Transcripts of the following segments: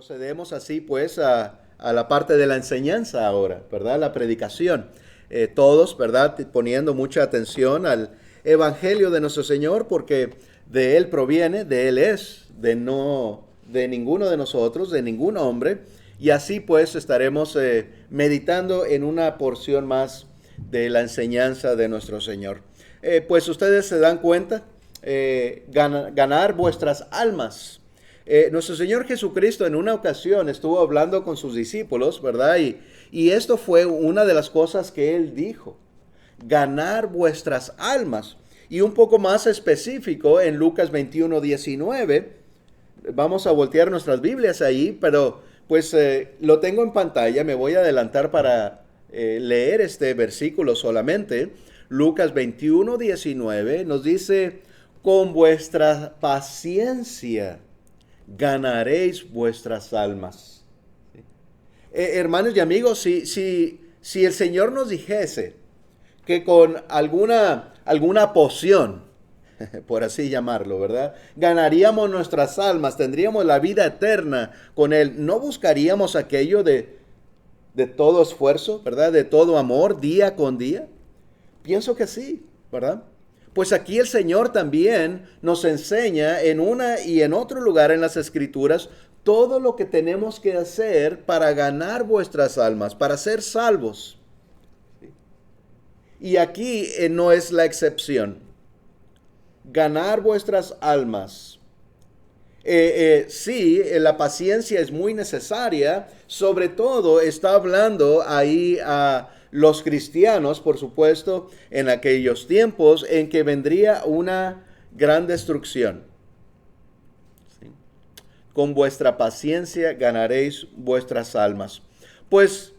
Procedemos así pues a la parte de la enseñanza ahora, ¿verdad? La predicación. Todos, ¿verdad? Poniendo mucha atención al Evangelio de nuestro Señor porque de Él proviene, de Él es, de ninguno de nosotros, de ningún hombre. Y así pues estaremos meditando en una porción más de la enseñanza de nuestro Señor. Pues ustedes se dan cuenta, ganar vuestras almas. Nuestro Señor Jesucristo en una ocasión estuvo hablando con sus discípulos, ¿verdad? Y esto fue una de las cosas que Él dijo, ganar vuestras almas. Y un poco más específico en Lucas 21:19, vamos a voltear nuestras Biblias ahí, pero pues lo tengo en pantalla, me voy a adelantar para leer este versículo solamente. Lucas 21:19 nos dice, con vuestra paciencia ganaréis vuestras almas. Hermanos y amigos, si el Señor nos dijese que con alguna poción, por así llamarlo, ¿verdad? Ganaríamos nuestras almas, tendríamos la vida eterna con Él, ¿no buscaríamos aquello de todo esfuerzo, ¿verdad? De todo amor, día con día? Pienso que sí, ¿verdad? Pues aquí el Señor también nos enseña en una y en otro lugar en las Escrituras todo lo que tenemos que hacer para ganar vuestras almas, para ser salvos. Y aquí no es la excepción. Ganar vuestras almas. Sí, la paciencia es muy necesaria. Sobre todo está hablando ahí a los cristianos, por supuesto, en aquellos tiempos en que vendría una gran destrucción. ¿Sí? Con vuestra paciencia ganaréis vuestras almas. Pues,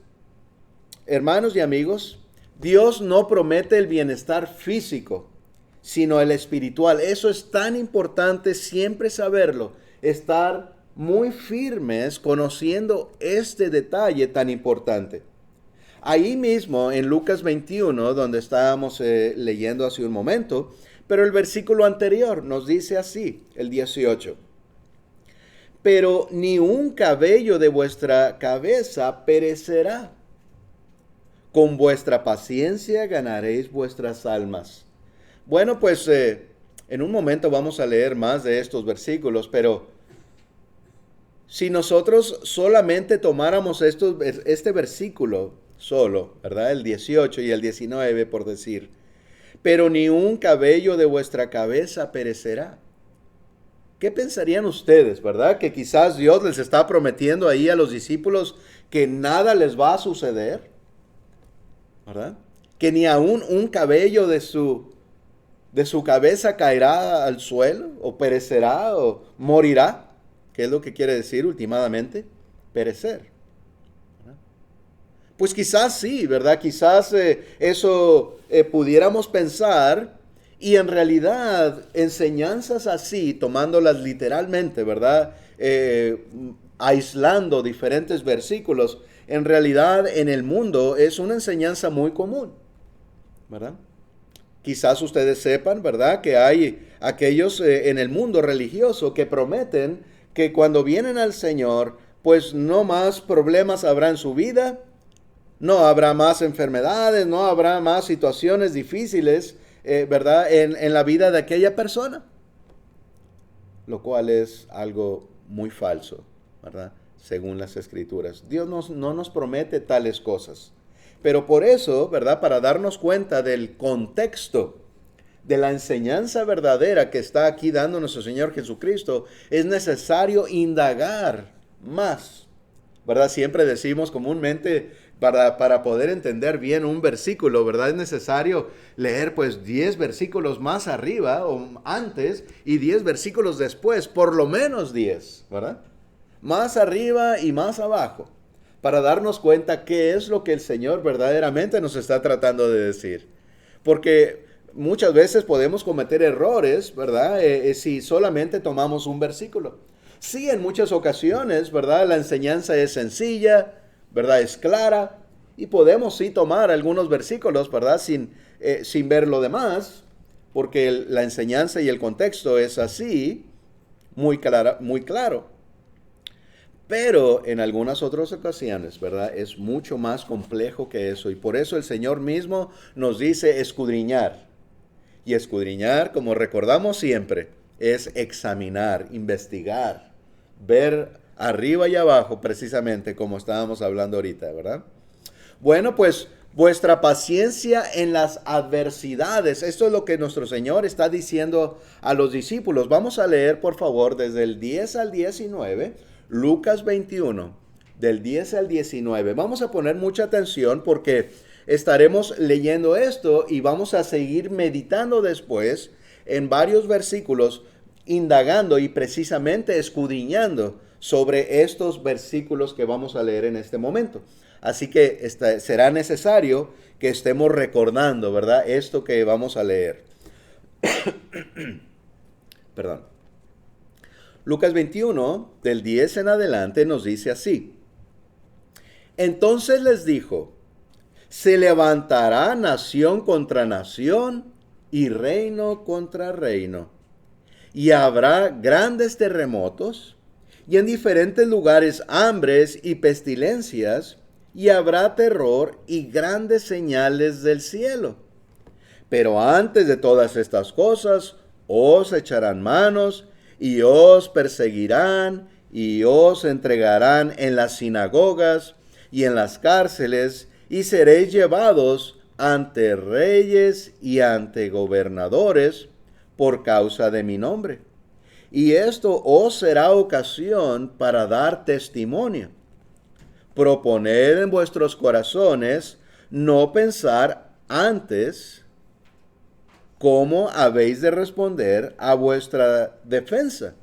hermanos y amigos, Dios no promete el bienestar físico, sino el espiritual. Eso es tan importante siempre saberlo, estar muy firmes conociendo este detalle tan importante. Ahí mismo en Lucas 21, donde estábamos leyendo hace un momento, pero el versículo anterior nos dice así, el 18. Pero ni un cabello de vuestra cabeza perecerá. Con vuestra paciencia ganaréis vuestras almas. Bueno, pues en un momento vamos a leer más de estos versículos, pero si nosotros solamente tomáramos este versículo solo, ¿verdad? El 18 y el 19 por decir, pero ni un cabello de vuestra cabeza perecerá. ¿Qué pensarían ustedes, verdad? Que quizás Dios les está prometiendo ahí a los discípulos que nada les va a suceder, ¿verdad? Que ni aún un cabello de su cabeza caerá al suelo, o perecerá, o morirá, que es lo que quiere decir últimamente, perecer. Pues quizás sí, ¿verdad? Quizás eso pudiéramos pensar y en realidad enseñanzas así, tomándolas literalmente, ¿verdad? Aislando diferentes versículos, en realidad en el mundo es una enseñanza muy común, ¿verdad? Quizás ustedes sepan, ¿verdad? Que hay aquellos en el mundo religioso que prometen que cuando vienen al Señor, pues no más problemas habrá en su vida, no habrá más enfermedades, no habrá más situaciones difíciles, ¿verdad? En la vida de aquella persona. Lo cual es algo muy falso, ¿verdad? Según las Escrituras. Dios no nos promete tales cosas. Pero por eso, ¿verdad? Para darnos cuenta del contexto de la enseñanza verdadera que está aquí dando nuestro Señor Jesucristo, es necesario indagar más, ¿verdad? Siempre decimos comúnmente, para poder entender bien un versículo, ¿verdad? Es necesario leer pues 10 versículos más arriba o antes y 10 versículos después, por lo menos 10, ¿verdad? Más arriba y más abajo, para darnos cuenta qué es lo que el Señor verdaderamente nos está tratando de decir. Porque muchas veces podemos cometer errores, ¿verdad? Si solamente tomamos un versículo. Sí, en muchas ocasiones, ¿verdad? La enseñanza es sencilla, ¿verdad? Es clara y podemos sí tomar algunos versículos, ¿verdad? Sin ver lo demás, porque la enseñanza y el contexto es así, muy claro. Pero en algunas otras ocasiones, ¿verdad? Es mucho más complejo que eso. Y por eso el Señor mismo nos dice escudriñar. Y escudriñar, como recordamos siempre, es examinar, investigar, ver arriba y abajo, precisamente como estábamos hablando ahorita, ¿verdad? Bueno, pues vuestra paciencia en las adversidades. Esto es lo que nuestro Señor está diciendo a los discípulos. Vamos a leer, por favor, desde el 10 al 19, Lucas 21, del 10 al 19. Vamos a poner mucha atención porque estaremos leyendo esto y vamos a seguir meditando después en varios versículos, indagando y precisamente escudriñando sobre estos versículos que vamos a leer en este momento. Así que será necesario que estemos recordando, ¿verdad? Esto que vamos a leer. Perdón. Lucas 21, del 10 en adelante, nos dice así. Entonces les dijo, se levantará nación contra nación y reino contra reino. Y habrá grandes terremotos y en diferentes lugares hambres y pestilencias, y habrá terror y grandes señales del cielo. Pero antes de todas estas cosas, os echarán manos y os perseguirán y os entregarán en las sinagogas y en las cárceles y seréis llevados ante reyes y ante gobernadores por causa de mi nombre. Y esto os será ocasión para dar testimonio. Proponed en vuestros corazones no pensar antes cómo habéis de responder a vuestra defensa,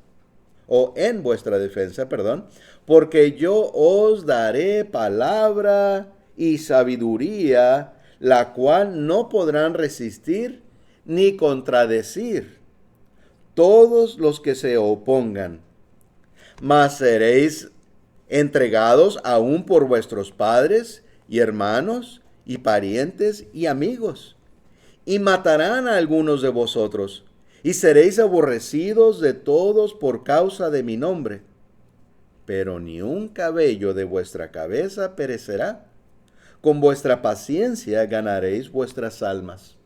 o en vuestra defensa, perdón, porque yo os daré palabra y sabiduría, la cual no podrán resistir ni contradecir todos los que se opongan. Mas seréis entregados aún por vuestros padres y hermanos y parientes y amigos, y matarán a algunos de vosotros, y seréis aborrecidos de todos por causa de mi nombre. Pero ni un cabello de vuestra cabeza perecerá. Con vuestra paciencia ganaréis vuestras almas.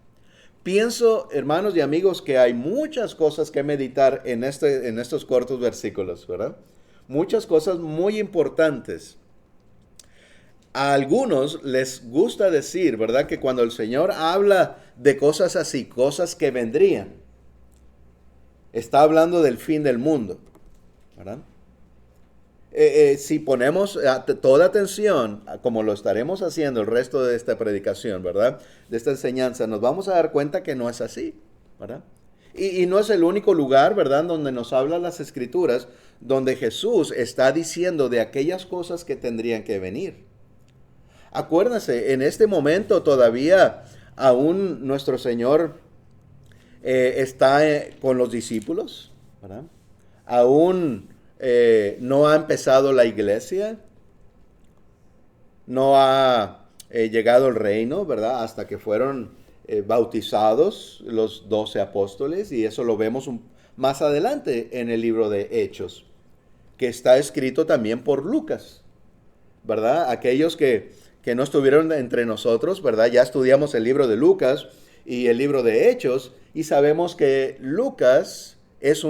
Pienso, hermanos y amigos, que hay muchas cosas que meditar en estos cortos versículos, ¿verdad? Muchas cosas muy importantes. A algunos les gusta decir, ¿verdad?, que cuando el Señor habla de cosas así, cosas que vendrían, está hablando del fin del mundo, ¿verdad? Si ponemos toda atención, como lo estaremos haciendo el resto de esta predicación, ¿verdad?, de esta enseñanza, nos vamos a dar cuenta que no es así, ¿verdad? Y no es el único lugar, ¿verdad?, donde nos hablan las Escrituras, donde Jesús está diciendo de aquellas cosas que tendrían que venir. Acuérdense, en este momento todavía aún nuestro Señor está con los discípulos, ¿verdad? Aún no ha empezado la iglesia, no ha llegado el reino, ¿verdad? Hasta que fueron bautizados los 12 apóstoles, y eso lo vemos más adelante en el libro de Hechos, que está escrito también por Lucas, ¿verdad? Aquellos que no estuvieron entre nosotros, ¿verdad? Ya estudiamos el libro de Lucas y el libro de Hechos, y sabemos que Lucas es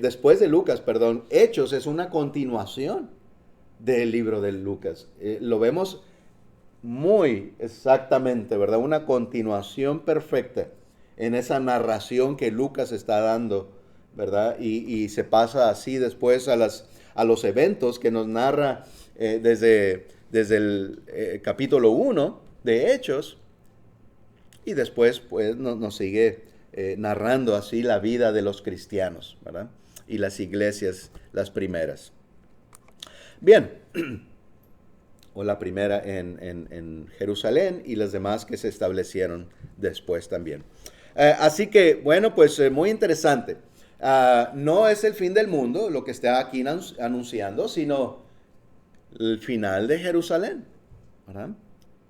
después de Lucas, perdón, Hechos es una continuación del libro de Lucas. Lo vemos muy exactamente, ¿verdad? Una continuación perfecta en esa narración que Lucas está dando, ¿verdad? Y se pasa así después a los eventos que nos narra desde el capítulo 1 de Hechos, y después pues nos sigue narrando así la vida de los cristianos, ¿verdad? Y las iglesias, las primeras. Bien, o la primera en Jerusalén y las demás que se establecieron después también. Así que, bueno, pues muy interesante. No es el fin del mundo lo que está aquí anunciando, sino el final de Jerusalén, ¿verdad?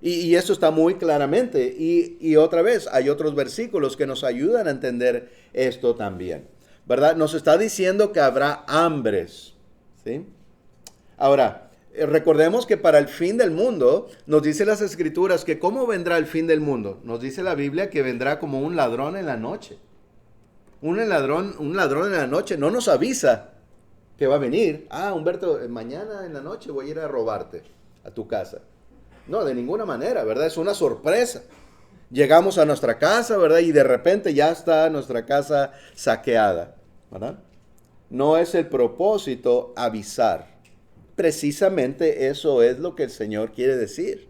Y eso está muy claramente. Y otra vez, hay otros versículos que nos ayudan a entender esto también, ¿verdad? Nos está diciendo que habrá hambres, ¿sí? Ahora, recordemos que para el fin del mundo, nos dice las Escrituras que ¿cómo vendrá el fin del mundo? Nos dice la Biblia que vendrá como un ladrón en la noche. Un ladrón en la noche no nos avisa que va a venir. Ah, Humberto, mañana en la noche voy a ir a robarte a tu casa. No, de ninguna manera, ¿verdad? Es una sorpresa. Llegamos a nuestra casa, ¿verdad? Y de repente ya está nuestra casa saqueada, ¿verdad? No es el propósito avisar. Precisamente eso es lo que el Señor quiere decir.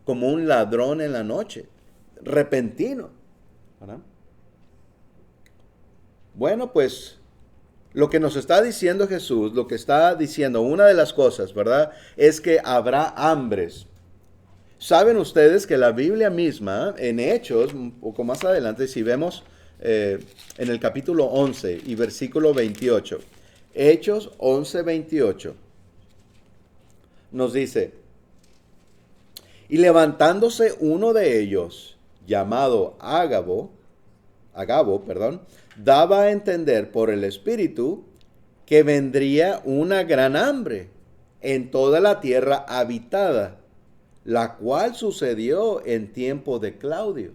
Como un ladrón en la noche, repentino, ¿verdad? Bueno, pues lo que nos está diciendo Jesús, lo que está diciendo, una de las cosas, ¿verdad? Es que habrá hambres. Saben ustedes que la Biblia misma, en Hechos, un poco más adelante, si vemos en el capítulo 11 y versículo 28, Hechos 11, 28, nos dice, y levantándose uno de ellos, llamado Agabo, daba a entender por el Espíritu que vendría una gran hambre en toda la tierra habitada, la cual sucedió en tiempo de Claudio.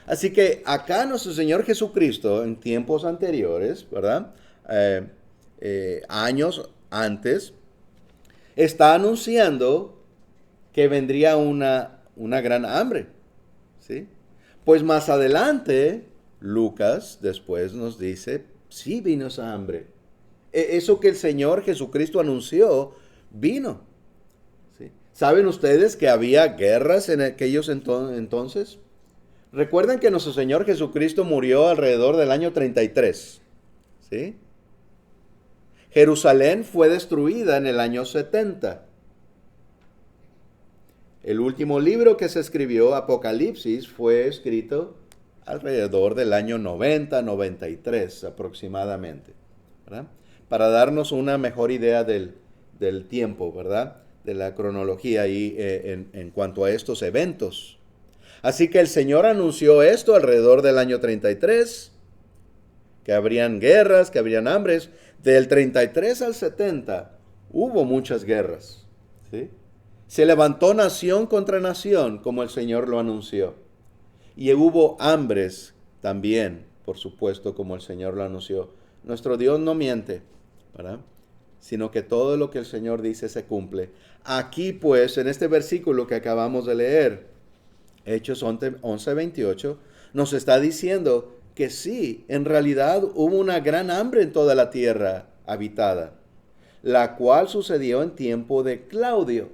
Así que acá nuestro Señor Jesucristo, en tiempos anteriores, ¿verdad? Años antes, está anunciando que vendría una gran hambre, ¿sí? Pues más adelante, Lucas después nos dice, sí vino esa hambre. Eso que el Señor Jesucristo anunció, vino. ¿Sí? ¿Saben ustedes que había guerras en aquellos entonces? Recuerden que nuestro Señor Jesucristo murió alrededor del año 33. ¿Sí? Jerusalén fue destruida en el año 70. El último libro que se escribió, Apocalipsis, fue escrito alrededor del año 90, 93 aproximadamente, ¿verdad? Para darnos una mejor idea del tiempo, ¿verdad? De la cronología ahí en cuanto a estos eventos. Así que el Señor anunció esto alrededor del año 33, que habrían guerras, que habrían hambres. Del 33 al 70 hubo muchas guerras, ¿sí? Se levantó nación contra nación, como el Señor lo anunció. Y hubo hambres también, por supuesto, como el Señor lo anunció. Nuestro Dios no miente, ¿verdad? Sino que todo lo que el Señor dice se cumple. Aquí, pues, en este versículo que acabamos de leer, Hechos 11, 28, nos está diciendo que sí, en realidad hubo una gran hambre en toda la tierra habitada, la cual sucedió en tiempo de Claudio.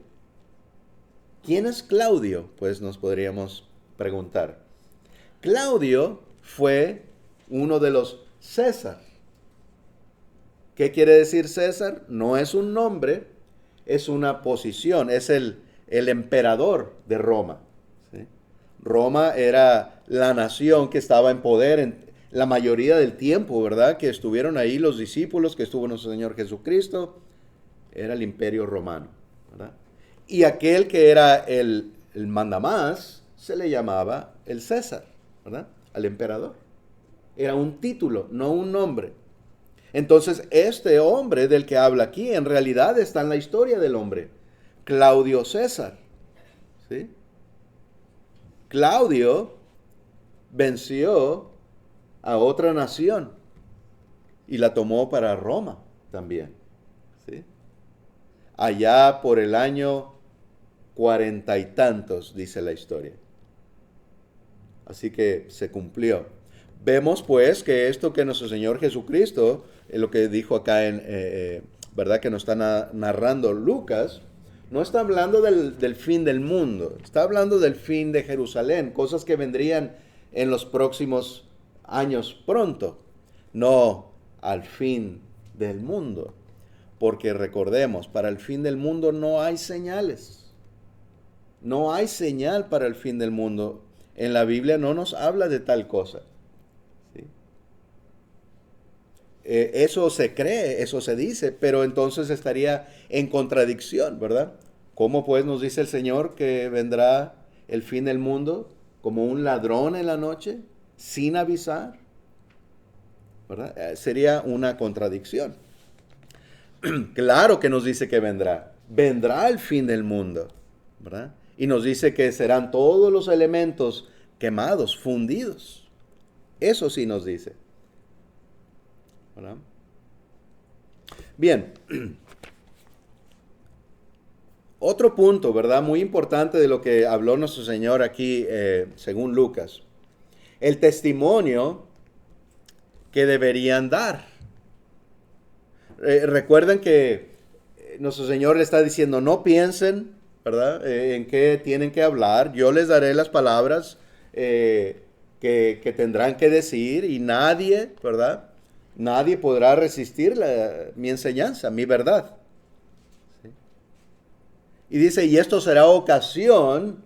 ¿Quién es Claudio? Pues nos podríamos preguntar. Claudio fue uno de los César. ¿Qué quiere decir César? No es un nombre, es una posición, es el emperador de Roma. ¿Sí? Roma era la nación que estaba en poder en la mayoría del tiempo, ¿verdad? Que estuvieron ahí los discípulos, que estuvo nuestro Señor Jesucristo, era el imperio romano, ¿verdad? Y aquel que era el mandamás se le llamaba el César, ¿verdad? Al emperador. Era un título, no un nombre. Entonces, este hombre del que habla aquí, en realidad está en la historia del hombre. Claudio César. ¿Sí? Claudio venció a otra nación y la tomó para Roma también. ¿Sí? Allá por el año 40 y tantos, dice la historia. Así que se cumplió. Vemos pues que esto que nuestro Señor Jesucristo, lo que dijo acá ¿verdad? Que nos está narrando Lucas, no está hablando del fin del mundo, está hablando del fin de Jerusalén, cosas que vendrían en los próximos años pronto, no al fin del mundo. Porque recordemos, para el fin del mundo no hay señales. No hay señal para el fin del mundo. En la Biblia no nos habla de tal cosa. ¿Sí? Eso se cree, eso se dice, pero entonces estaría en contradicción, ¿verdad? ¿Cómo pues nos dice el Señor que vendrá el fin del mundo como un ladrón en la noche, sin avisar? ¿Verdad? Sería una contradicción. Claro que nos dice que vendrá. Vendrá el fin del mundo, ¿verdad? Y nos dice que serán todos los elementos quemados, fundidos. Eso sí nos dice, ¿verdad? Bien. Otro punto, ¿verdad? Muy importante de lo que habló nuestro Señor aquí, según Lucas. El testimonio que deberían dar. Recuerden que nuestro Señor le está diciendo, no piensen, ¿verdad? En qué tienen que hablar. Yo les daré las palabras que tendrán que decir y nadie, ¿verdad? Nadie podrá resistir mi enseñanza, mi verdad. ¿Sí? Y dice, y esto será ocasión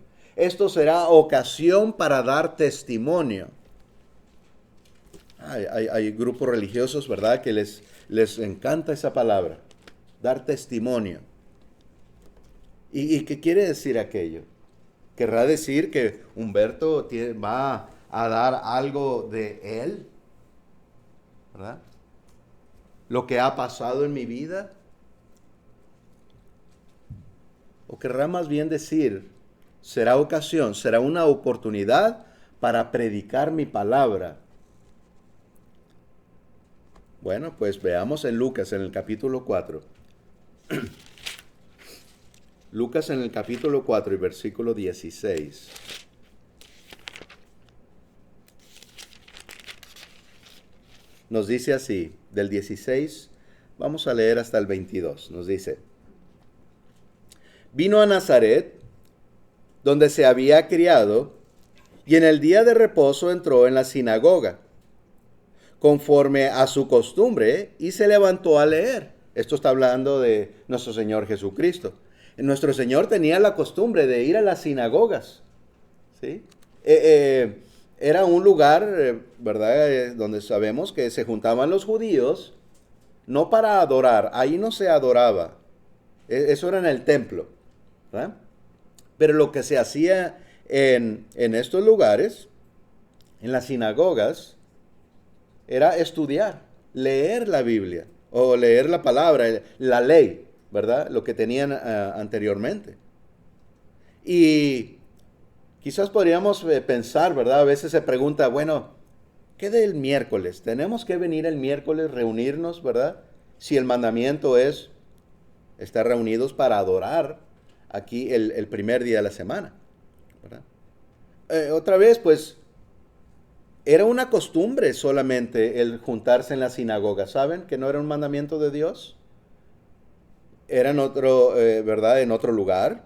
para dar testimonio. Hay grupos religiosos, ¿verdad? Que les encanta esa palabra, dar testimonio. ¿Y qué quiere decir aquello? ¿Querrá decir que Humberto va a dar algo de él? ¿Verdad? Lo que ha pasado en mi vida. O querrá más bien decir, será ocasión, será una oportunidad para predicar mi palabra. Bueno, pues veamos en Lucas, en el capítulo 4. Lucas en el capítulo 4 y versículo 16. Nos dice así, del 16, vamos a leer hasta el 22. Nos dice, vino a Nazaret, donde se había criado, y en el día de reposo entró en la sinagoga, conforme a su costumbre, y se levantó a leer. Esto está hablando de nuestro Señor Jesucristo. Nuestro Señor tenía la costumbre de ir a las sinagogas, ¿sí? Era un lugar, ¿verdad? Donde sabemos que se juntaban los judíos, no para adorar, ahí no se adoraba, eso era en el templo, ¿verdad? Pero lo que se hacía en estos lugares, en las sinagogas, era estudiar, leer la Biblia, o leer la palabra, la ley, ¿verdad? Lo que tenían anteriormente. Y quizás podríamos pensar, ¿verdad? A veces se pregunta, bueno, ¿qué del miércoles? ¿Tenemos que venir el miércoles, reunirnos, ¿verdad? Si el mandamiento es estar reunidos para adorar aquí el primer día de la semana, ¿verdad? Otra vez, pues, era una costumbre solamente el juntarse en la sinagoga, ¿saben? Que no era un mandamiento de Dios. Era en otro, ¿verdad? En otro lugar,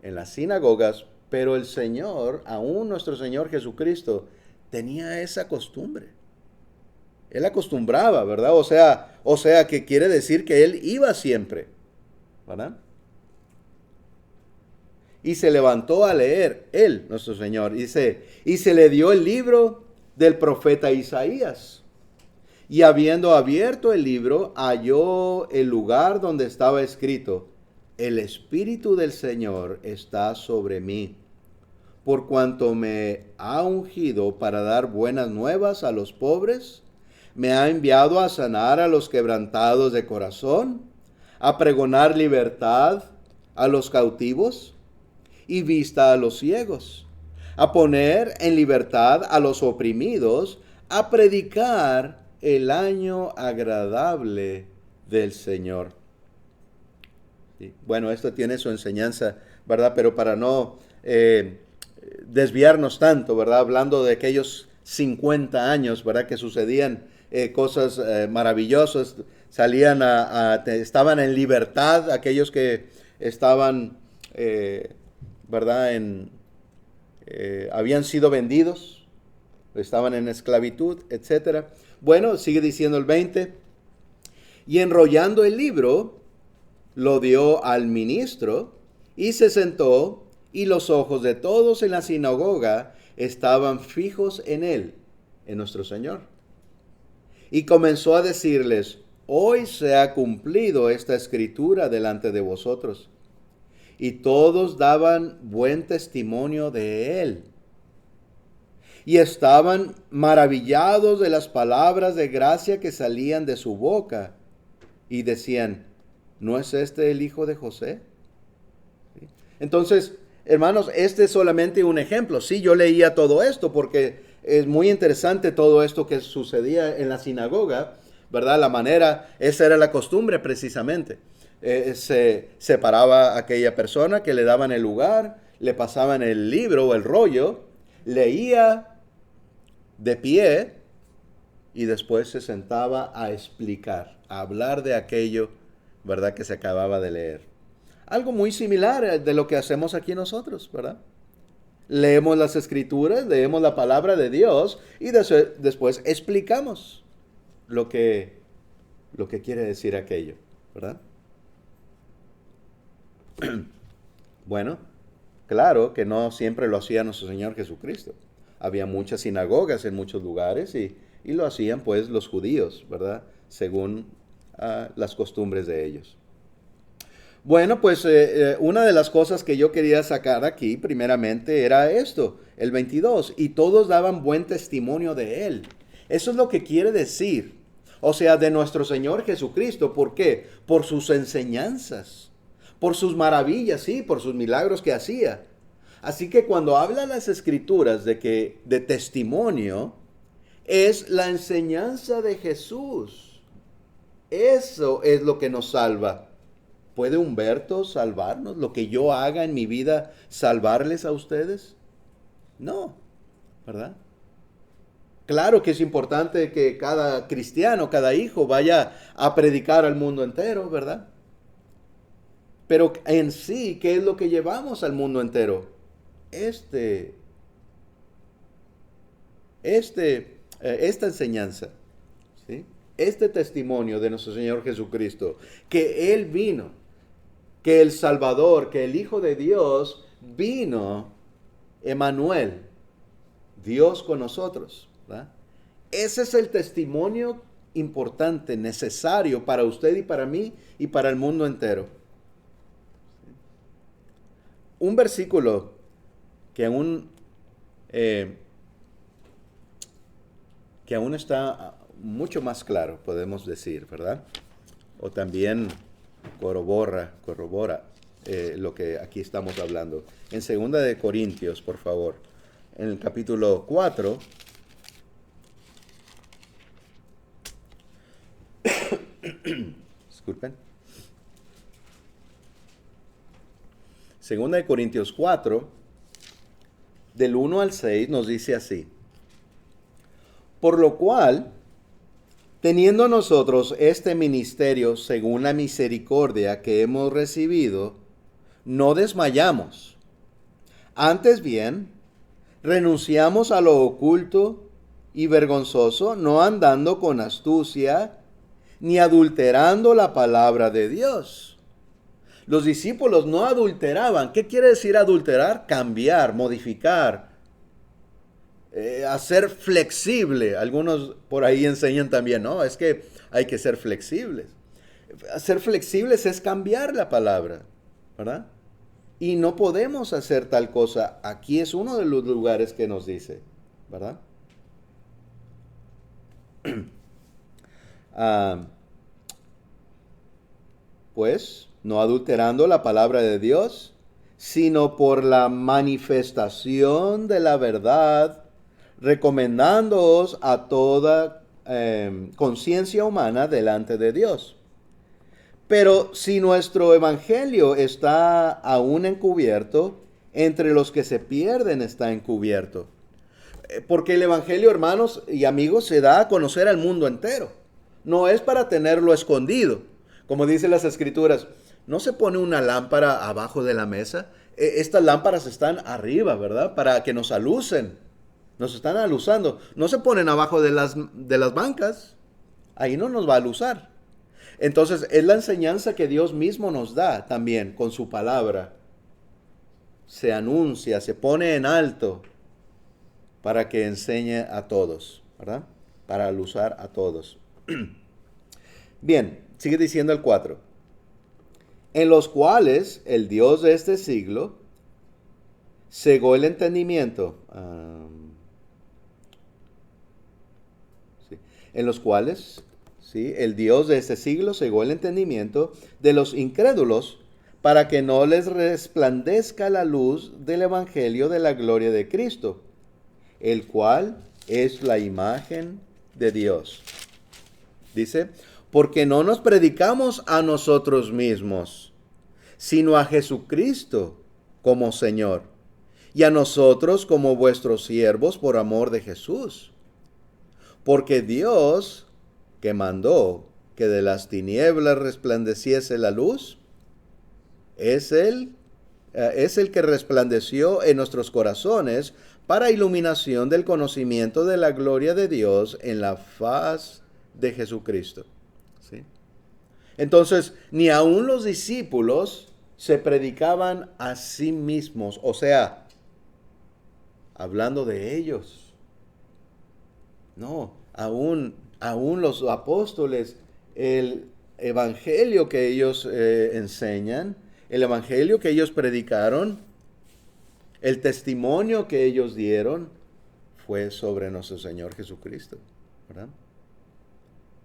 en las sinagogas, pero el Señor, aún nuestro Señor Jesucristo, tenía esa costumbre. Él acostumbraba, ¿verdad? O sea que quiere decir que él iba siempre, ¿verdad? Y se levantó a leer, él, nuestro Señor, dice, y se le dio el libro del profeta Isaías. Y habiendo abierto el libro, halló el lugar donde estaba escrito, el Espíritu del Señor está sobre mí, por cuanto me ha ungido para dar buenas nuevas a los pobres, me ha enviado a sanar a los quebrantados de corazón, a pregonar libertad a los cautivos y vista a los ciegos, a poner en libertad a los oprimidos, a predicar el año agradable del Señor. Sí. Bueno, esto tiene su enseñanza, ¿verdad? Pero para no desviarnos tanto, ¿verdad? Hablando de aquellos 50 años, ¿verdad? Que sucedían cosas maravillosas, estaban en libertad aquellos que estaban, ¿verdad? Habían sido vendidos, estaban en esclavitud, etcétera. Bueno, sigue diciendo el 20, y enrollando el libro, lo dio al ministro y se sentó, y los ojos de todos en la sinagoga estaban fijos en él, en nuestro Señor. Y comenzó a decirles, hoy se ha cumplido esta escritura delante de vosotros. Y todos daban buen testimonio de él. Y estaban maravillados de las palabras de gracia que salían de su boca. y decían, ¿no es este el hijo de José? ¿Sí? Entonces, hermanos, este es solamente un ejemplo. Sí, yo leía todo esto porque es muy interesante todo esto que sucedía en la sinagoga, ¿verdad? La manera, esa era la costumbre precisamente. Se separaba a aquella persona que le daban el lugar, le pasaban el libro o el rollo, leía de pie y después se sentaba a explicar, a hablar de aquello, ¿verdad? Que se acababa de leer. Algo muy similar de lo que hacemos aquí nosotros, ¿verdad? Leemos las escrituras, leemos la palabra de Dios y después explicamos lo que, lo que quiere decir aquello, ¿verdad? Bueno, claro que no siempre lo hacía nuestro Señor Jesucristo. Había muchas sinagogas en muchos lugares y lo hacían pues los judíos, ¿verdad? Según las costumbres de ellos. Bueno, pues una de las cosas que yo quería sacar aquí primeramente era esto, el 22, y todos daban buen testimonio de él. Eso es lo que quiere decir, o sea, de nuestro Señor Jesucristo. ¿Por qué? Por sus enseñanzas, por sus maravillas, sí, por sus milagros que hacía. Así que cuando hablan las escrituras de testimonio, es la enseñanza de Jesús. Eso es lo que nos salva. ¿Puede Humberto salvarnos? ¿Lo que yo haga en mi vida salvarles a ustedes? No, ¿verdad? Claro que es importante que cada cristiano, cada hijo vaya a predicar al mundo entero, ¿verdad? Pero en sí, ¿qué es lo que llevamos al mundo entero? Este, esta enseñanza, ¿sí? Este testimonio de nuestro Señor Jesucristo, que Él vino, que el Salvador, que el Hijo de Dios vino, Emmanuel, Dios con nosotros, ¿verdad? Ese es el testimonio importante, necesario para usted y para mí y para el mundo entero. Un versículo que aún, eh, que aún está mucho más claro, podemos decir, ¿verdad? O también corrobora lo que aquí estamos hablando. En 2 Corintios, por favor, en el capítulo 4, disculpen, 2 Corintios 4, del 1 al 6, nos dice así: por lo cual, teniendo nosotros este ministerio según la misericordia que hemos recibido, no desmayamos. Antes bien, renunciamos a lo oculto y vergonzoso, no andando con astucia, ni adulterando la palabra de Dios. Los discípulos no adulteraban. ¿Qué quiere decir adulterar? Cambiar, modificar, hacer flexible. Algunos por ahí enseñan también, no, es que hay que ser flexibles. Ser flexibles es cambiar la palabra, ¿verdad? Y no podemos hacer tal cosa. Aquí es uno de los lugares que nos dice, ¿verdad? Ah, pues, no adulterando la palabra de Dios, sino por la manifestación de la verdad, recomendándoos a toda conciencia humana delante de Dios. Pero si nuestro evangelio está aún encubierto, entre los que se pierden está encubierto. Porque el evangelio, hermanos y amigos, se da a conocer al mundo entero. No es para tenerlo escondido. Como dicen las escrituras, no se pone una lámpara abajo de la mesa. Estas lámparas están arriba, ¿verdad? Para que nos alucen. Nos están alusando. No se ponen abajo de las bancas. Ahí no nos va a alusar. Entonces, es la enseñanza que Dios mismo nos da también con su palabra. Se anuncia, se pone en alto para que enseñe a todos, ¿verdad? Para alusar a todos. Bien, sigue diciendo el 4. En los cuales el Dios de este siglo cegó el entendimiento. Sí, en los cuales ¿sí? El Dios de este siglo cegó el entendimiento de los incrédulos para que no les resplandezca la luz del Evangelio de la gloria de Cristo, el cual es la imagen de Dios. Dice, porque no nos predicamos a nosotros mismos, sino a Jesucristo como Señor, y a nosotros como vuestros siervos por amor de Jesús. Porque Dios, que mandó que de las tinieblas resplandeciese la luz, es el que resplandeció en nuestros corazones para iluminación del conocimiento de la gloria de Dios en la faz de Jesucristo. ¿Sí? Entonces, ni aun los discípulos se predicaban a sí mismos, o sea, hablando de ellos. No, aún los apóstoles, el evangelio que ellos enseñan, el evangelio que ellos predicaron, el testimonio que ellos dieron, fue sobre nuestro Señor Jesucristo, ¿verdad?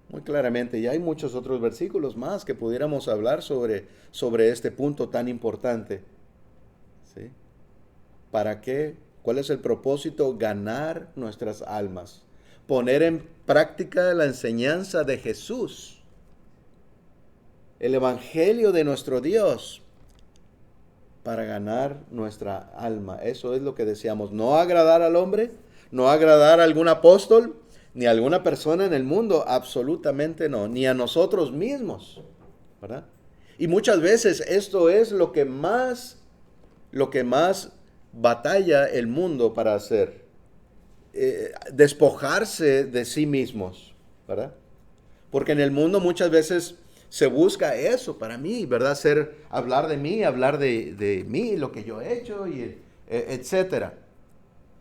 Muy claramente, y hay muchos otros versículos más que pudiéramos hablar sobre este punto tan importante. ¿Sí? ¿Para qué? ¿Cuál es el propósito? Ganar nuestras almas. Poner en práctica la enseñanza de Jesús. El evangelio de nuestro Dios. Para ganar nuestra alma. Eso es lo que deseamos. No agradar al hombre, no agradar a algún apóstol, ni a alguna persona en el mundo. Absolutamente no. Ni a nosotros mismos. ¿Verdad? Y muchas veces esto es lo que más batalla el mundo para hacer. Despojarse de sí mismos, ¿verdad? Porque en el mundo muchas veces se busca eso para mí, ¿verdad? Hablar de mí, lo que yo he hecho, etcétera.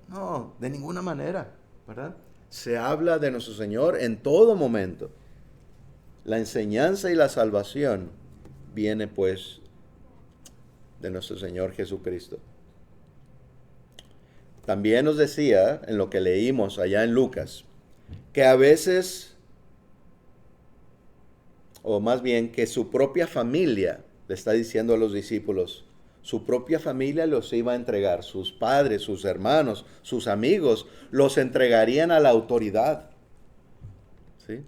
No, de ninguna manera, ¿verdad? Se habla de nuestro Señor en todo momento. La enseñanza y la salvación viene pues de nuestro Señor Jesucristo. También nos decía, en lo que leímos allá en Lucas, que a veces, o más bien que su propia familia, le está diciendo a los discípulos, su propia familia los iba a entregar, sus padres, sus hermanos, sus amigos, los entregarían a la autoridad. ¿Sí?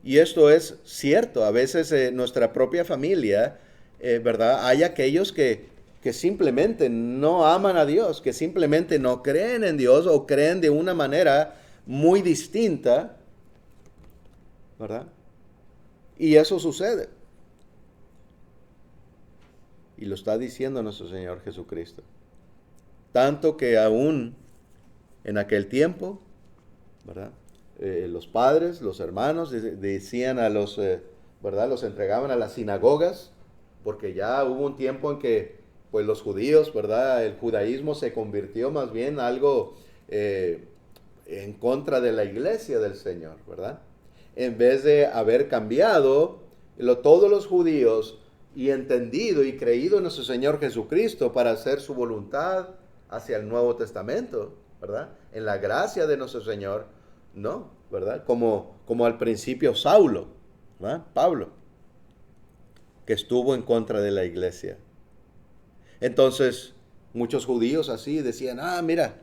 Y esto es cierto, a veces nuestra propia familia, ¿verdad? Hay aquellos que simplemente no aman a Dios, que simplemente no creen en Dios o creen de una manera muy distinta, ¿verdad? Y eso sucede. Y lo está diciendo nuestro Señor Jesucristo. Tanto que aún en aquel tiempo, ¿verdad? Los padres, los hermanos decían ¿verdad? Los entregaban a las sinagogas, porque ya hubo un tiempo en que pues los judíos, ¿verdad? El judaísmo se convirtió más bien en algo en contra de la iglesia del Señor, ¿verdad? En vez de haber cambiado todos los judíos y entendido y creído en nuestro Señor Jesucristo para hacer su voluntad hacia el Nuevo Testamento, ¿verdad? En la gracia de nuestro Señor, no, ¿verdad? Como al principio Saulo, ¿verdad? Pablo, que estuvo en contra de la iglesia. Entonces, muchos judíos así decían, mira,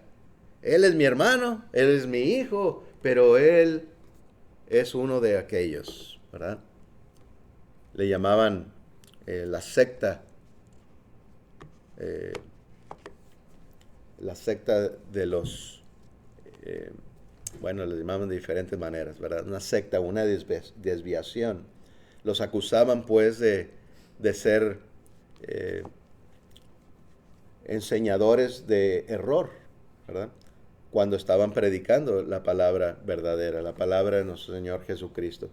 él es mi hermano, él es mi hijo, pero él es uno de aquellos, ¿verdad? Le llamaban la secta de los, le llamaban de diferentes maneras, ¿verdad? Una secta, una desviación. Los acusaban pues de ser enseñadores de error, ¿verdad? Cuando estaban predicando la palabra verdadera, la palabra de nuestro Señor Jesucristo,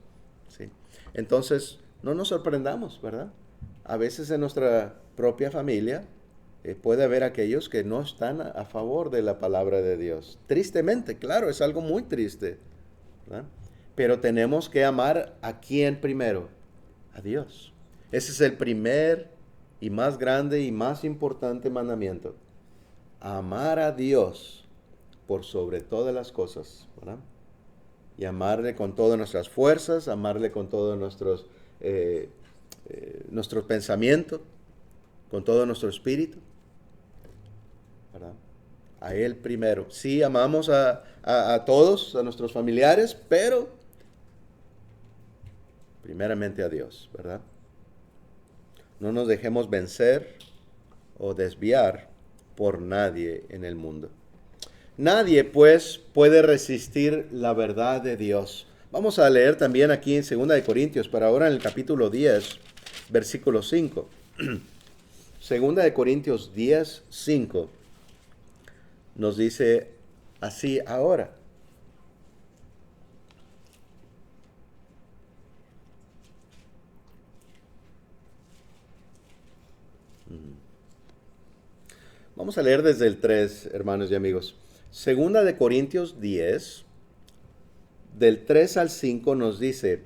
¿sí? Entonces, no nos sorprendamos, ¿verdad? A veces en nuestra propia familia puede haber aquellos que no están a favor de la palabra de Dios. Tristemente, claro, es algo muy triste, ¿verdad? Pero tenemos que amar a quién primero, a Dios. Ese es el primer y más grande y más importante mandamiento. Amar a Dios por sobre todas las cosas, ¿verdad? y amarle con todas nuestras fuerzas, amarle con todos nuestros pensamientos, con todo nuestro espíritu, ¿verdad? A Él primero. Sí, amamos a todos, a nuestros familiares, pero primeramente a Dios, ¿verdad? No nos dejemos vencer o desviar por nadie en el mundo. Nadie, pues, puede resistir la verdad de Dios. Vamos a leer también aquí en 2 de Corintios, pero ahora en el capítulo 10, versículo 5. 2 de Corintios 10, 5 nos dice así ahora. Vamos a leer desde el 3, hermanos y amigos. 2 de Corintios 10, del 3 al 5 nos dice,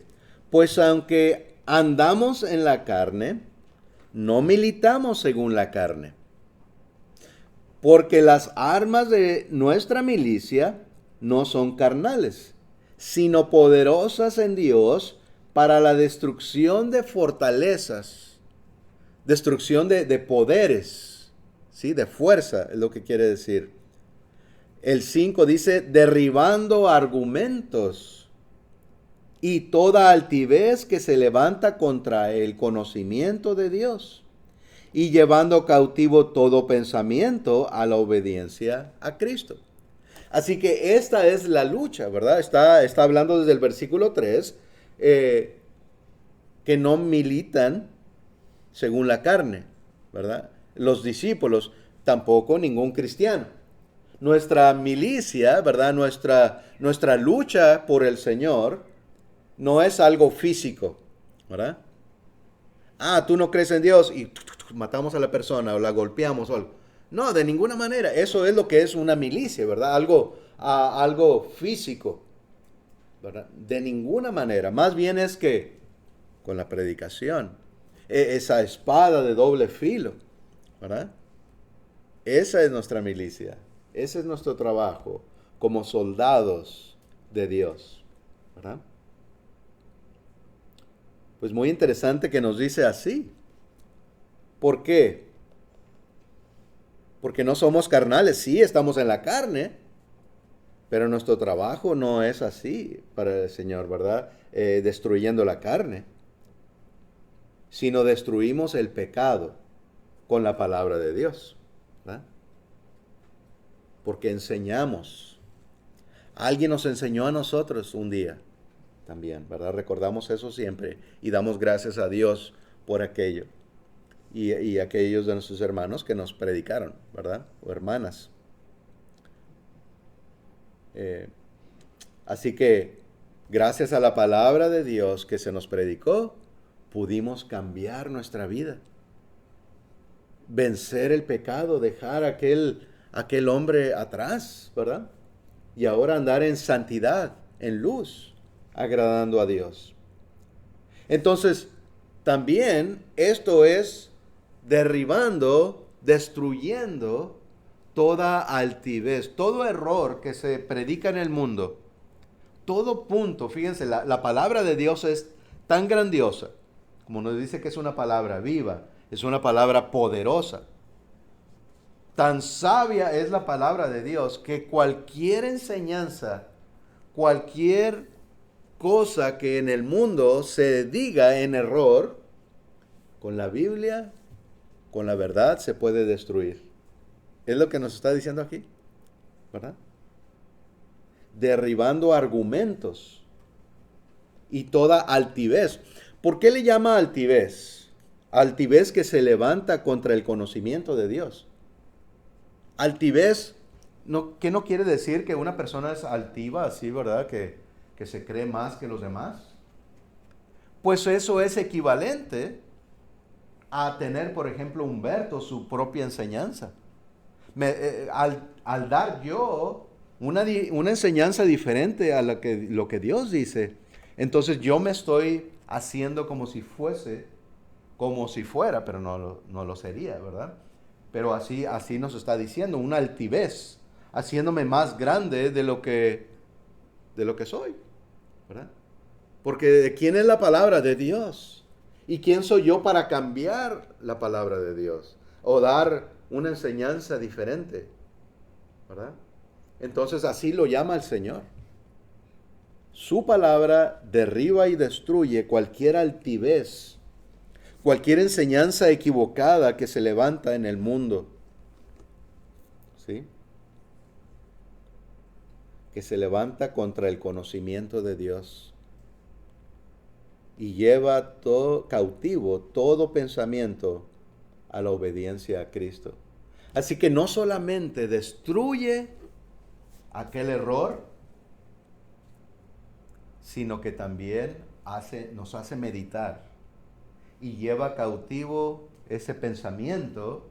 pues aunque andamos en la carne, no militamos según la carne. Porque las armas de nuestra milicia no son carnales, sino poderosas en Dios para la destrucción de fortalezas, destrucción de poderes, ¿sí? De fuerza es lo que quiere decir. El 5 dice, derribando argumentos y toda altivez que se levanta contra el conocimiento de Dios, y llevando cautivo todo pensamiento a la obediencia a Cristo. Así que esta es la lucha, ¿verdad? Está hablando desde el versículo 3, que no militan según la carne, ¿verdad? Los discípulos, tampoco ningún cristiano. Nuestra milicia, ¿verdad? Nuestra lucha por el Señor no es algo físico, ¿verdad? Ah, tú no crees en Dios y matamos a la persona o la golpeamos o algo. No, de ninguna manera. Eso es lo que es una milicia, ¿verdad? Algo físico, ¿verdad? De ninguna manera. Más bien es que con la predicación, esa espada de doble filo, ¿verdad? Esa es nuestra milicia. Ese es nuestro trabajo como soldados de Dios, ¿verdad? Pues muy interesante que nos dice así. ¿Por qué? Porque no somos carnales, sí, estamos en la carne, pero nuestro trabajo no es así para el Señor, ¿verdad? Destruyendo la carne, sino destruimos el pecado con la palabra de Dios, ¿verdad? Porque enseñamos. Alguien nos enseñó a nosotros un día también, ¿verdad? Recordamos eso siempre y damos gracias a Dios por aquello. Y aquellos de nuestros hermanos que nos predicaron, ¿verdad? O hermanas. Así que, gracias a la palabra de Dios que se nos predicó, pudimos cambiar nuestra vida. Vencer el pecado, dejar aquel hombre atrás, ¿verdad? Y ahora andar en santidad, en luz, agradando a Dios. Entonces, también esto es derribando, destruyendo toda altivez, todo error que se predica en el mundo, todo punto. Fíjense, la palabra de Dios es tan grandiosa, como nos dice que es una palabra viva, es una palabra poderosa. Tan sabia es la palabra de Dios que cualquier enseñanza, cualquier cosa que en el mundo se diga en error, con la Biblia, con la verdad se puede destruir. Es lo que nos está diciendo aquí, ¿verdad? Derribando argumentos y toda altivez. ¿Por qué le llama altivez? Altivez que se levanta contra el conocimiento de Dios. Altivez, ¿qué no quiere decir que una persona es altiva así, ¿verdad? Que se cree más que los demás. Pues eso es equivalente a tener, por ejemplo, Humberto su propia enseñanza. Al dar yo una enseñanza diferente a lo que Dios dice, entonces yo me estoy haciendo como si fuera, pero no lo sería, ¿verdad? Pero así nos está diciendo, una altivez, haciéndome más grande de lo que soy. ¿verdad? Porque ¿quién es la palabra de Dios? ¿Y quién soy yo para cambiar la palabra de Dios? O dar una enseñanza diferente, ¿verdad? Entonces así lo llama el Señor. Su palabra derriba y destruye cualquier altivez, cualquier enseñanza equivocada que se levanta en el mundo. ¿Sí? Que se levanta contra el conocimiento de Dios y lleva todo cautivo todo pensamiento a la obediencia a Cristo. Así que no solamente destruye aquel error, sino que también nos hace meditar y lleva cautivo ese pensamiento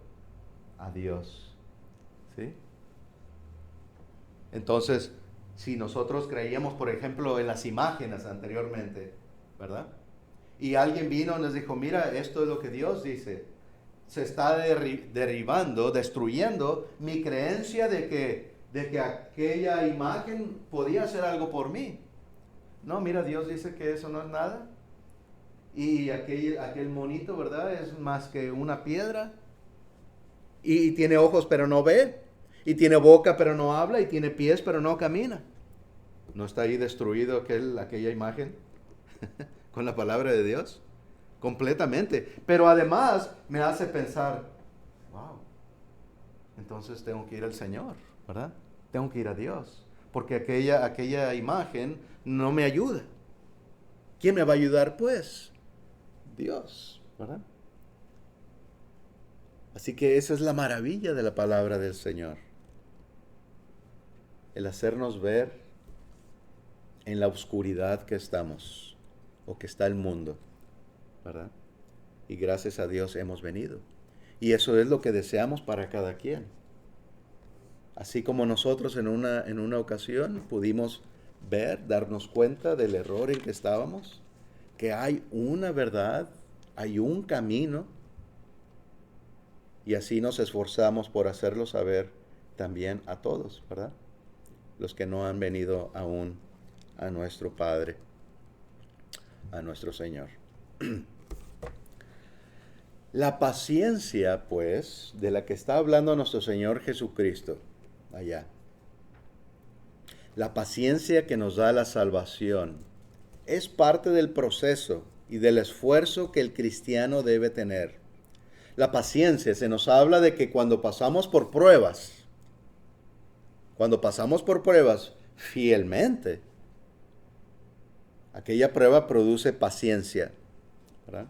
a Dios. ¿Sí? Entonces, si nosotros creíamos, por ejemplo, en las imágenes anteriormente, ¿verdad? Y alguien vino y nos dijo, mira, esto es lo que Dios dice. Se está derribando, destruyendo mi creencia de que aquella imagen podía hacer algo por mí. No, mira, Dios dice que eso no es nada. Y aquel monito, ¿verdad? Es más que una piedra. Y tiene ojos pero no ve. Y tiene boca pero no habla. Y tiene pies pero no camina. ¿No está ahí destruido aquella imagen con la palabra de Dios? Completamente. Pero además me hace pensar, wow, entonces tengo que ir al Señor, ¿verdad? Tengo que ir a Dios. Porque aquella imagen no me ayuda. ¿Quién me va a ayudar pues? Dios, ¿verdad? Así que esa es la maravilla de la palabra del Señor. El hacernos ver en la oscuridad que estamos o que está el mundo, ¿verdad? Y gracias a Dios hemos venido. Y eso es lo que deseamos para cada quien. Así como nosotros en una ocasión pudimos ver, darnos cuenta del error en que estábamos, que hay una verdad, hay un camino, y así nos esforzamos por hacerlo saber también a todos, ¿verdad? Los que no han venido aún a nuestro Padre, a nuestro Señor. La paciencia, pues, de la que está hablando nuestro Señor Jesucristo, allá, la paciencia que nos da la salvación, es parte del proceso y del esfuerzo que el cristiano debe tener. La paciencia, se nos habla de que cuando pasamos por pruebas fielmente, aquella prueba produce paciencia, ¿verdad?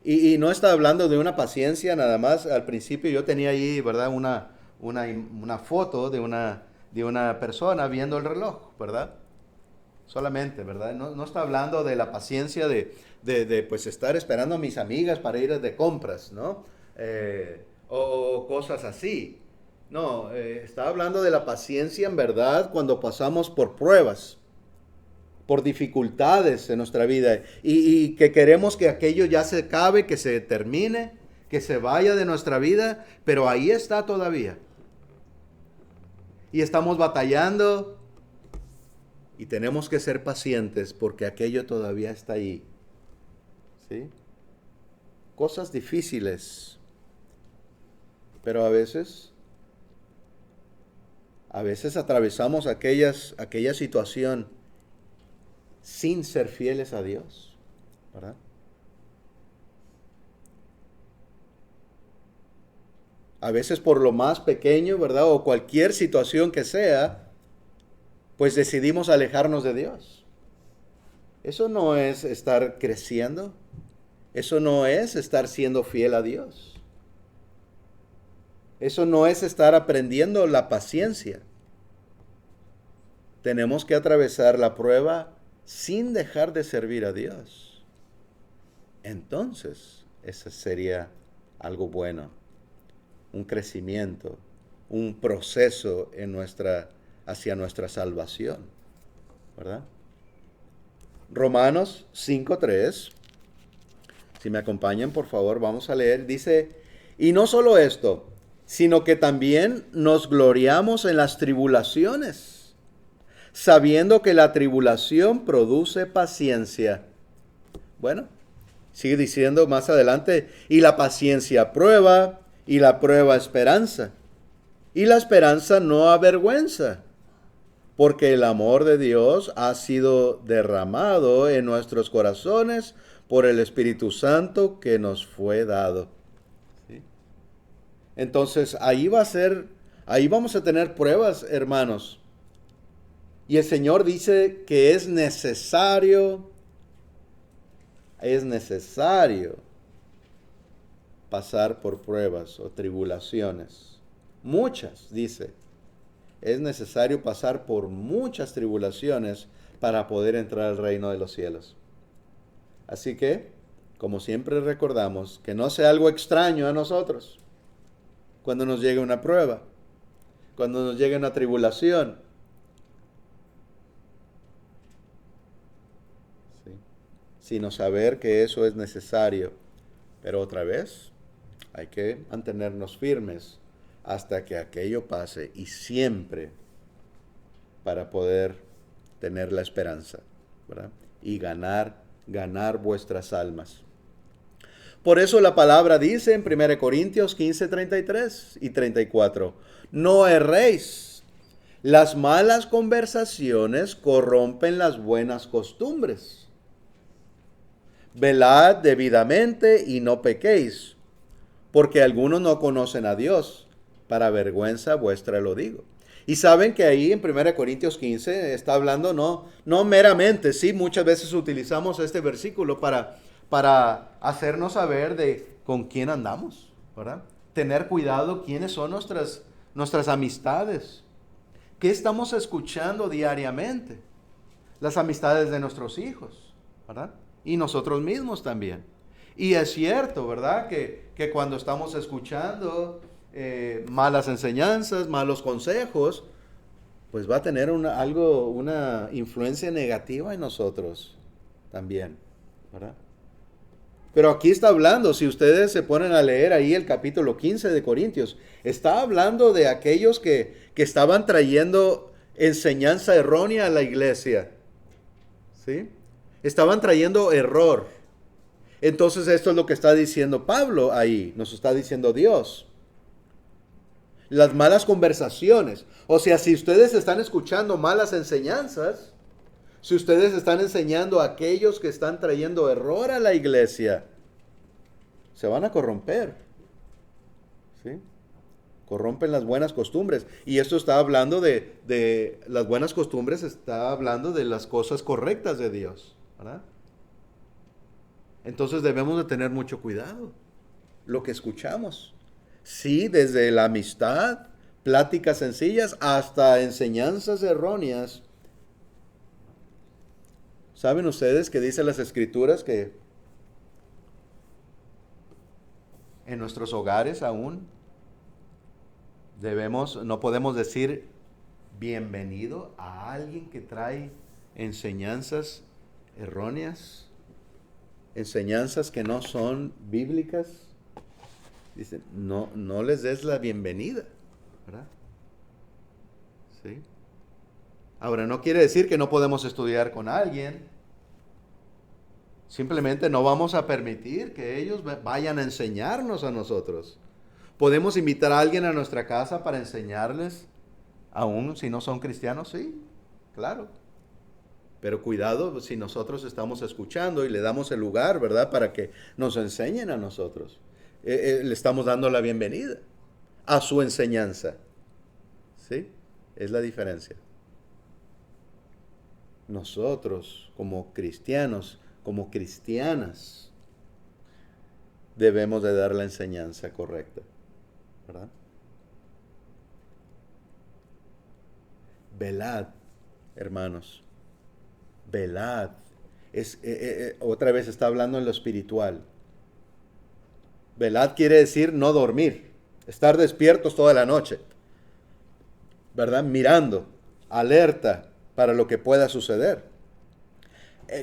Y no está hablando de una paciencia nada más. Al principio yo tenía ahí, ¿verdad? Una foto de una persona viendo el reloj, ¿verdad? Solamente, ¿verdad? No está hablando de la paciencia de pues estar esperando a mis amigas para ir de compras, ¿no? O cosas así. No, está hablando de la paciencia en verdad cuando pasamos por pruebas, por dificultades en nuestra vida y que queremos que aquello ya se acabe, que se termine, que se vaya de nuestra vida, pero ahí está todavía. Y estamos batallando y tenemos que ser pacientes porque aquello todavía está ahí. ¿Sí? Cosas difíciles, pero a veces atravesamos aquella situación sin ser fieles a Dios, ¿verdad? A veces por lo más pequeño, ¿verdad? O cualquier situación que sea, pues decidimos alejarnos de Dios. Eso no es estar creciendo. Eso no es estar siendo fiel a Dios. Eso no es estar aprendiendo la paciencia. Tenemos que atravesar la prueba sin dejar de servir a Dios. Entonces, eso sería algo bueno, un crecimiento, un proceso hacia nuestra salvación, ¿verdad? Romanos 5:3, si me acompañan, por favor, vamos a leer. Dice, y no solo esto, sino que también nos gloriamos en las tribulaciones, sabiendo que la tribulación produce paciencia. Bueno, sigue diciendo más adelante, y la paciencia prueba, y la prueba esperanza. Y la esperanza no avergüenza, porque el amor de Dios ha sido derramado en nuestros corazones por el Espíritu Santo que nos fue dado. ¿Sí? Entonces, ahí vamos a tener pruebas, hermanos. Y el Señor dice que es necesario pasar por pruebas o tribulaciones. Muchas, dice. Es necesario pasar por muchas tribulaciones para poder entrar al reino de los cielos. Así que, como siempre recordamos, que no sea algo extraño a nosotros cuando nos llegue una prueba, cuando nos llegue una tribulación. ¿Sí? Sino saber que eso es necesario. Pero otra vez, hay que mantenernos firmes hasta que aquello pase, y siempre para poder tener la esperanza, ¿verdad? Y ganar vuestras almas. Por eso la palabra dice en 1 Corintios 15, 33 y 34, no erréis, las malas conversaciones corrompen las buenas costumbres. Velad debidamente y no pequéis, porque algunos no conocen a Dios. Para vergüenza vuestra lo digo. Y saben que ahí en 1 Corintios 15 está hablando no meramente, sí, muchas veces utilizamos este versículo para hacernos saber de con quién andamos, ¿verdad? Tener cuidado quiénes son nuestras amistades. ¿Qué estamos escuchando diariamente? Las amistades de nuestros hijos, ¿verdad? Y nosotros mismos también. Y es cierto, ¿verdad? Que cuando estamos escuchando malas enseñanzas, malos consejos, pues va a tener una influencia negativa en nosotros también, ¿verdad? Pero aquí está hablando, si ustedes se ponen a leer ahí el capítulo 15 de Corintios, está hablando de aquellos que estaban trayendo enseñanza errónea a la iglesia, ¿sí? Estaban trayendo error. Entonces esto es lo que está diciendo Pablo ahí, nos está diciendo Dios. Las malas conversaciones. O sea, si ustedes están escuchando malas enseñanzas, si ustedes están enseñando a aquellos que están trayendo error a la iglesia, se van a corromper. ¿Sí? Corrompen las buenas costumbres. Y esto está hablando de las buenas costumbres, está hablando de las cosas correctas de Dios, ¿verdad? Entonces debemos de tener mucho cuidado lo que escuchamos. Sí, desde la amistad, pláticas sencillas, hasta enseñanzas erróneas. ¿Saben ustedes que dicen las Escrituras que en nuestros hogares aún no podemos decir bienvenido a alguien que trae enseñanzas erróneas, enseñanzas que no son bíblicas? Dicen, no les des la bienvenida, ¿verdad? ¿Sí? Ahora, no quiere decir que no podemos estudiar con alguien. Simplemente no vamos a permitir que ellos vayan a enseñarnos a nosotros. ¿Podemos invitar a alguien a nuestra casa para enseñarles, aún si no son cristianos? Sí, claro. Pero cuidado si nosotros estamos escuchando y le damos el lugar, ¿verdad? Para que nos enseñen a nosotros. Le estamos dando la bienvenida a su enseñanza. ¿Sí? Es la diferencia. Nosotros, como cristianos, como cristianas, debemos de dar la enseñanza correcta, ¿verdad? Velad, hermanos. Velad. Otra vez está hablando en lo espiritual. Velad quiere decir no dormir, estar despiertos toda la noche, ¿verdad? Mirando, alerta para lo que pueda suceder.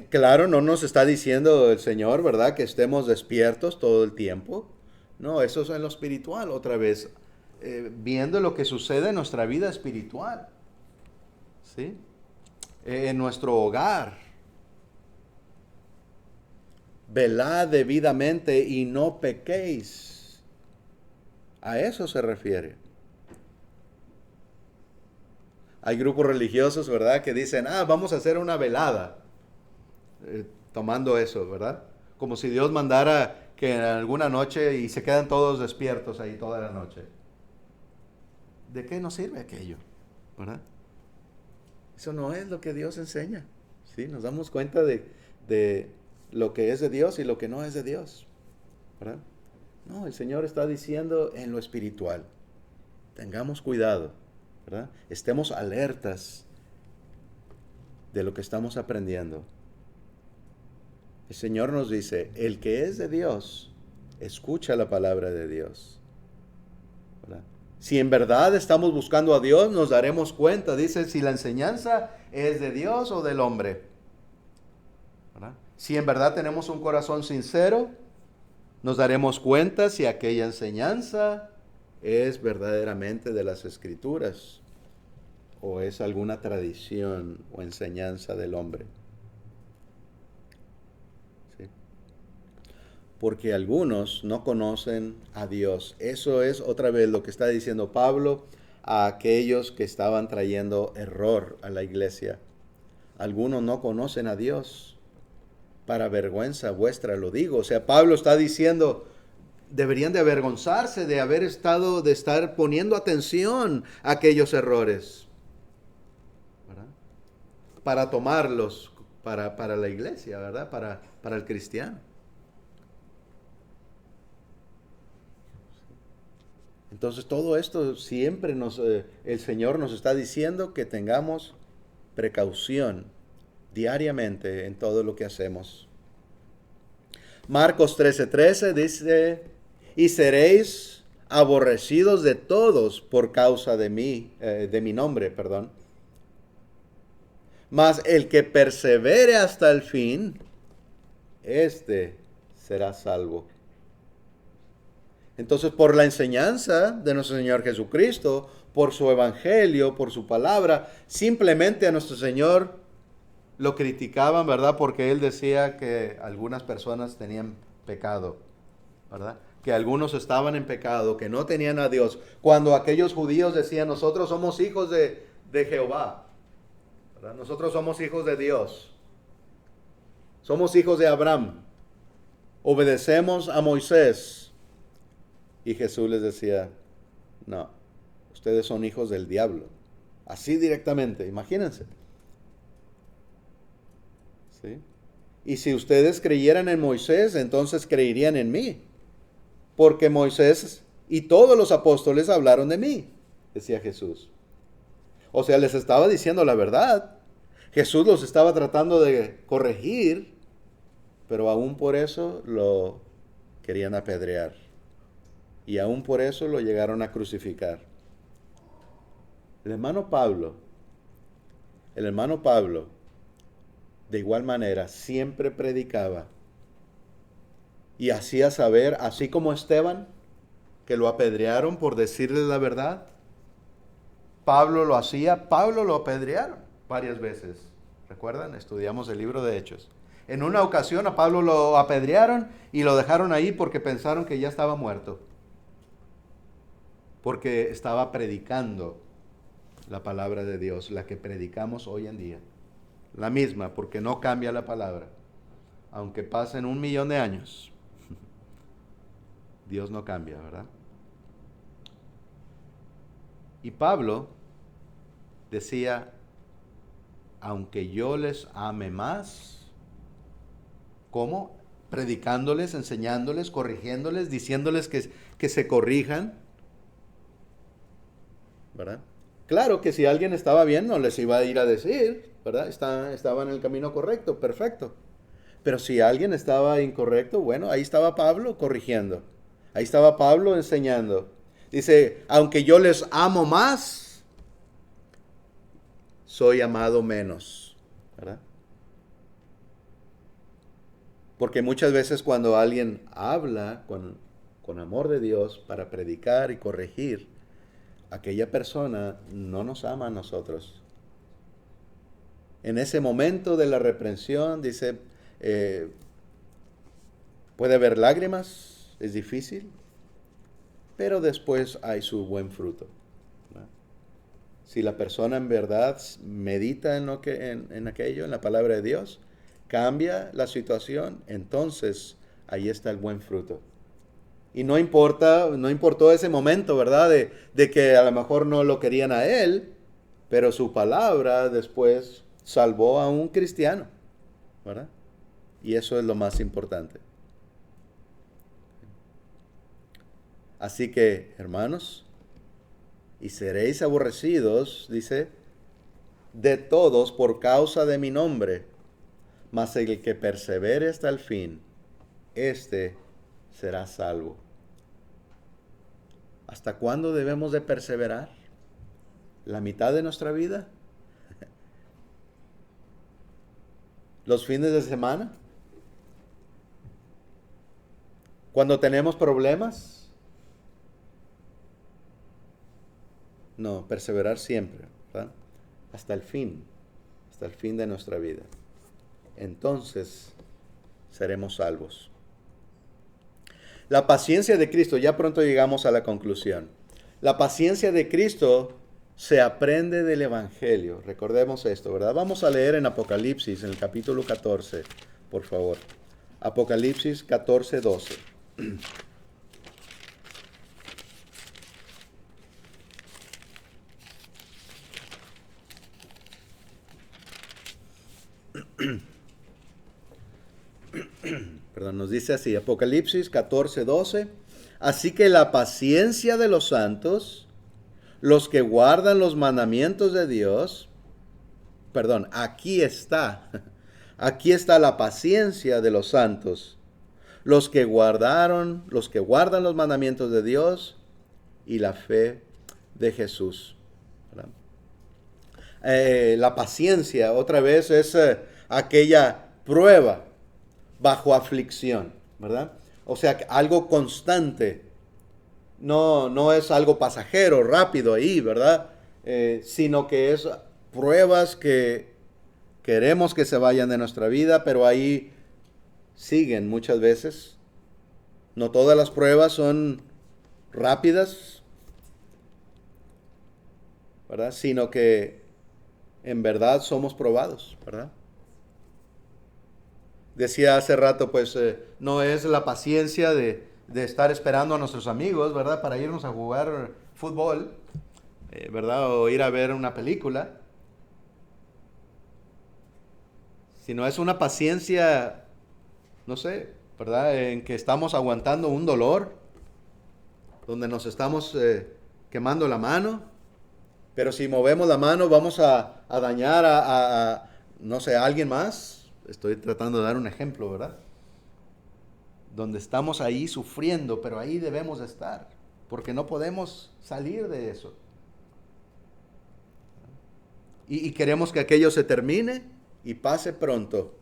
Claro, no nos está diciendo el Señor, ¿verdad?, que estemos despiertos todo el tiempo. No, eso es en lo espiritual, otra vez, viendo lo que sucede en nuestra vida espiritual, ¿sí? en nuestro hogar. Velad debidamente y no pequéis. A eso se refiere. Hay grupos religiosos, ¿verdad?, que dicen, vamos a hacer una velada, tomando eso, ¿verdad? Como si Dios mandara que en alguna noche y se quedan todos despiertos ahí toda la noche. ¿De qué nos sirve aquello? ¿Verdad? Eso no es lo que Dios enseña. ¿Sí? Nos damos cuenta de lo que es de Dios y lo que no es de Dios. ¿Verdad? No, el Señor está diciendo en lo espiritual. Tengamos cuidado. ¿Verdad? Estemos alertas de lo que estamos aprendiendo. El Señor nos dice, el que es de Dios, escucha la palabra de Dios. ¿Verdad? Si en verdad estamos buscando a Dios, nos daremos cuenta. Dice, si la enseñanza es de Dios o del hombre. ¿Verdad? Si en verdad tenemos un corazón sincero, nos daremos cuenta si aquella enseñanza es verdaderamente de las Escrituras o es alguna tradición o enseñanza del hombre. ¿Sí? Porque algunos no conocen a Dios. Eso es otra vez lo que está diciendo Pablo a aquellos que estaban trayendo error a la iglesia. Algunos no conocen a Dios. Para vergüenza vuestra lo digo. O sea, Pablo está diciendo, deberían de avergonzarse de de estar poniendo atención a aquellos errores. ¿Verdad? Para tomarlos para la iglesia, ¿verdad? Para el cristiano. Entonces todo esto siempre el Señor nos está diciendo que tengamos precaución diariamente en todo lo que hacemos. Marcos 13:13 dice, y seréis aborrecidos de todos por causa de mí, de mi nombre, perdón. Mas el que persevere hasta el fin, este será salvo. Entonces, por la enseñanza de nuestro Señor Jesucristo, por su evangelio, por su palabra, simplemente a nuestro Señor lo criticaban, ¿verdad? Porque Él decía que algunas personas tenían pecado, ¿verdad? Que algunos estaban en pecado, que no tenían a Dios. Cuando aquellos judíos decían, nosotros somos hijos de Jehová, ¿verdad? Nosotros somos hijos de Dios. Somos hijos de Abraham. Obedecemos a Moisés. Y Jesús les decía, no, ustedes son hijos del diablo. Así directamente, imagínense. ¿Sí? Y si ustedes creyeran en Moisés, entonces creerían en mí. Porque Moisés y todos los apóstoles hablaron de mí, decía Jesús. O sea, les estaba diciendo la verdad. Jesús los estaba tratando de corregir, pero aún por eso lo querían apedrear. Y aún por eso lo llegaron a crucificar. El hermano Pablo, de igual manera, siempre predicaba y hacía saber, así como Esteban, que lo apedrearon por decirles la verdad. Pablo lo hacía, Pablo lo apedrearon varias veces. ¿Recuerdan? Estudiamos el libro de Hechos. En una ocasión a Pablo lo apedrearon y lo dejaron ahí porque pensaron que ya estaba muerto. Porque estaba predicando la palabra de Dios, la que predicamos hoy en día. La misma, porque no cambia la palabra. Aunque pasen 1.000.000 de años, Dios no cambia, ¿verdad? Y Pablo decía, aunque yo les ame más, ¿cómo? Predicándoles, enseñándoles, corrigiéndoles, diciéndoles que se corrijan, ¿verdad? Claro que si alguien estaba bien, no les iba a ir a decir, ¿verdad? Estaba en el camino correcto, perfecto. Pero si alguien estaba incorrecto, bueno, ahí estaba Pablo corrigiendo. Ahí estaba Pablo enseñando. Dice, aunque yo les amo más, soy amado menos, ¿verdad? Porque muchas veces cuando alguien habla con amor de Dios para predicar y corregir, aquella persona no nos ama a nosotros. En ese momento de la reprensión, dice, puede haber lágrimas, es difícil, pero después hay su buen fruto. Si la persona en verdad medita en aquello, en la palabra de Dios, cambia la situación, entonces ahí está el buen fruto. Y no importó ese momento, ¿verdad? De que a lo mejor no lo querían a él, pero su palabra después salvó a un cristiano, ¿verdad? Y eso es lo más importante. Así que, hermanos, y seréis aborrecidos, dice, de todos por causa de mi nombre, mas el que persevere hasta el fin, éste será salvo. ¿Hasta cuándo debemos de perseverar? ¿La mitad de nuestra vida? ¿Los fines de semana? ¿Cuando tenemos problemas? No, perseverar siempre, ¿verdad? Hasta el fin de nuestra vida. Entonces seremos salvos. La paciencia de Cristo, ya pronto llegamos a la conclusión. La paciencia de Cristo se aprende del Evangelio. Recordemos esto, ¿verdad? Vamos a leer en Apocalipsis, en el capítulo 14, por favor. Apocalipsis 14, 12. Perdón, nos dice así, Apocalipsis 14, 12. Así que la paciencia de los santos, los que guardan los mandamientos de Dios, aquí está la paciencia de los santos, los que guardan los mandamientos de Dios y la fe de Jesús. La paciencia, otra vez, es aquella prueba bajo aflicción, ¿verdad? O sea, algo constante. No es algo pasajero, rápido ahí, ¿verdad? Sino que es pruebas que queremos que se vayan de nuestra vida, pero ahí siguen muchas veces. No todas las pruebas son rápidas, ¿verdad? Sino que en verdad somos probados, ¿verdad? Decía hace rato, pues no es la paciencia de estar esperando a nuestros amigos, ¿verdad? Para irnos a jugar fútbol, ¿verdad? O ir a ver una película. Sino es una paciencia, no sé, ¿verdad? En que estamos aguantando un dolor, donde nos estamos quemando la mano, pero si movemos la mano vamos a dañar no sé, a alguien más. Estoy tratando de dar un ejemplo, ¿verdad? Donde estamos ahí sufriendo, pero ahí debemos de estar, porque no podemos salir de eso. Y queremos que aquello se termine y pase pronto.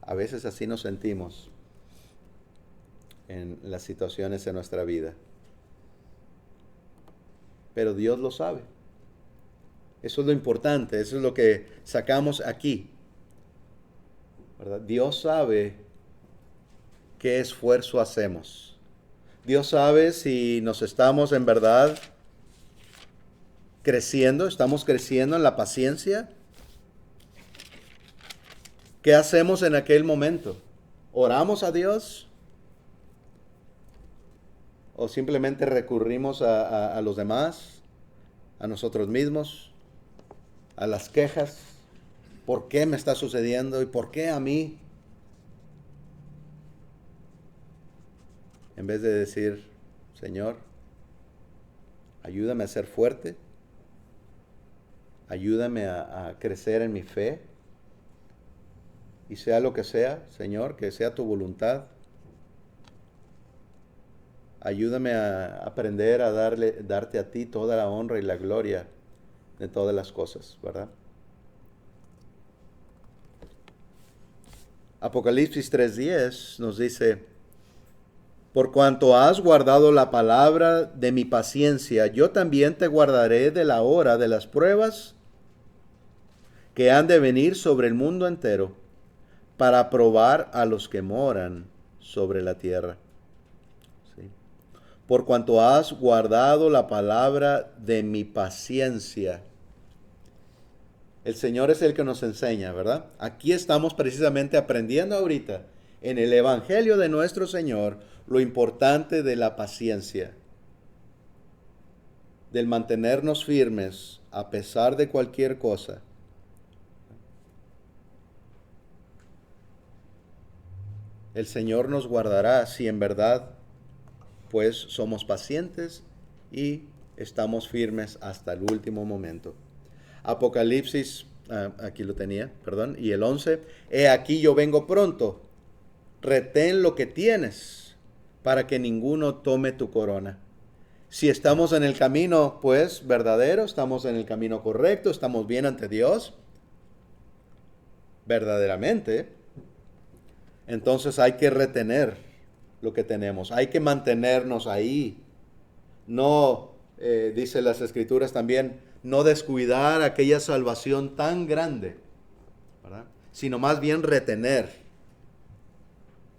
A veces así nos sentimos en las situaciones de nuestra vida. Pero Dios lo sabe. Eso es lo importante, eso es lo que sacamos aquí, ¿verdad? Dios sabe qué esfuerzo hacemos. Dios sabe si nos estamos en verdad estamos creciendo en la paciencia. ¿Qué hacemos en aquel momento? ¿Oramos a Dios? ¿O simplemente recurrimos a los demás, a nosotros mismos, a las quejas? ¿Por qué me está sucediendo y por qué a mí? En vez de decir, Señor, ayúdame a ser fuerte, ayúdame a crecer en mi fe, y sea lo que sea, Señor, que sea tu voluntad. Ayúdame a aprender a darte a ti toda la honra y la gloria de todas las cosas, ¿verdad? Apocalipsis 3:10 nos dice, por cuanto has guardado la palabra de mi paciencia, yo también te guardaré de la hora de las pruebas que han de venir sobre el mundo entero para probar a los que moran sobre la tierra. ¿Sí? Por cuanto has guardado la palabra de mi paciencia. El Señor es el que nos enseña, ¿verdad? Aquí estamos precisamente aprendiendo ahorita en el Evangelio de nuestro Señor lo importante de la paciencia, del mantenernos firmes a pesar de cualquier cosa. El Señor nos guardará si en verdad pues somos pacientes y estamos firmes hasta el último momento. Apocalipsis, aquí lo tenía, perdón, y el 11, he aquí yo vengo pronto, retén lo que tienes para que ninguno tome tu corona. Si estamos en el camino, pues, verdadero, estamos en el camino correcto, estamos bien ante Dios, verdaderamente, entonces hay que retener lo que tenemos, hay que mantenernos ahí. No, dice las Escrituras también, no descuidar aquella salvación tan grande, ¿verdad? Sino más bien retener.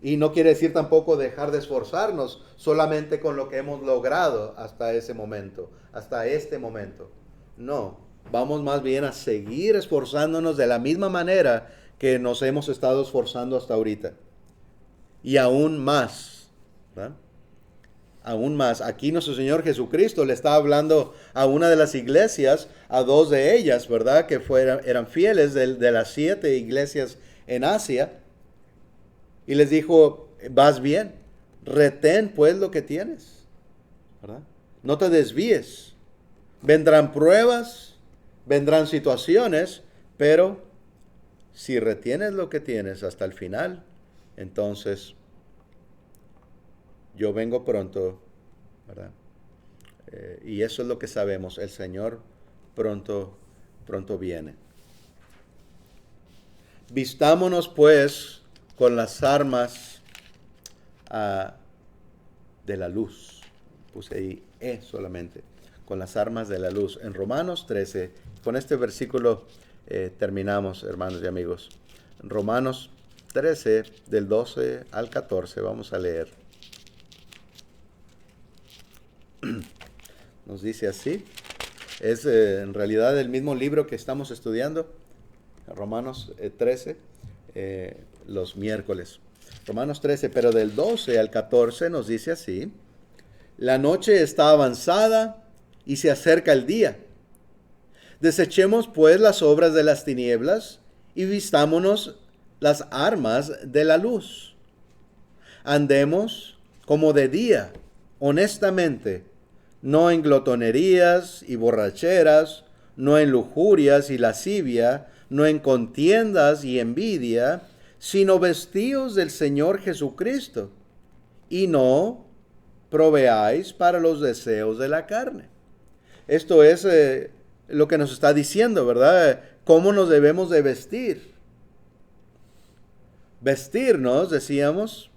Y no quiere decir tampoco dejar de esforzarnos solamente con lo que hemos logrado hasta ese momento, hasta este momento. No, vamos más bien a seguir esforzándonos de la misma manera que nos hemos estado esforzando hasta ahorita. Y aún más, ¿verdad? Aún más. Aquí nuestro Señor Jesucristo le está hablando a una de las iglesias, a dos de ellas, ¿verdad? Que eran fieles de las 7 iglesias en Asia. Y les dijo, vas bien, retén pues lo que tienes, ¿verdad? No te desvíes. Vendrán pruebas, vendrán situaciones, pero si retienes lo que tienes hasta el final, entonces yo vengo pronto, ¿verdad? Y eso es lo que sabemos, el Señor pronto viene. Vistámonos pues con las armas de la luz. Puse ahí solamente, con las armas de la luz. En Romanos 13, con este versículo terminamos, hermanos y amigos. En Romanos 13, del 12 al 14, vamos a leer. Nos dice así, es en realidad el mismo libro que estamos estudiando, Romanos 13, los miércoles. Romanos 13, pero del 12 al 14 nos dice así, la noche está avanzada y se acerca el día. Desechemos pues las obras de las tinieblas y vistámonos las armas de la luz. Andemos como de día, honestamente, no en glotonerías y borracheras, no en lujurias y lascivia, no en contiendas y envidia, sino vestidos del Señor Jesucristo, y no proveáis para los deseos de la carne. Esto es lo que nos está diciendo, ¿verdad? ¿Cómo nos debemos de vestir? Vestirnos, decíamos,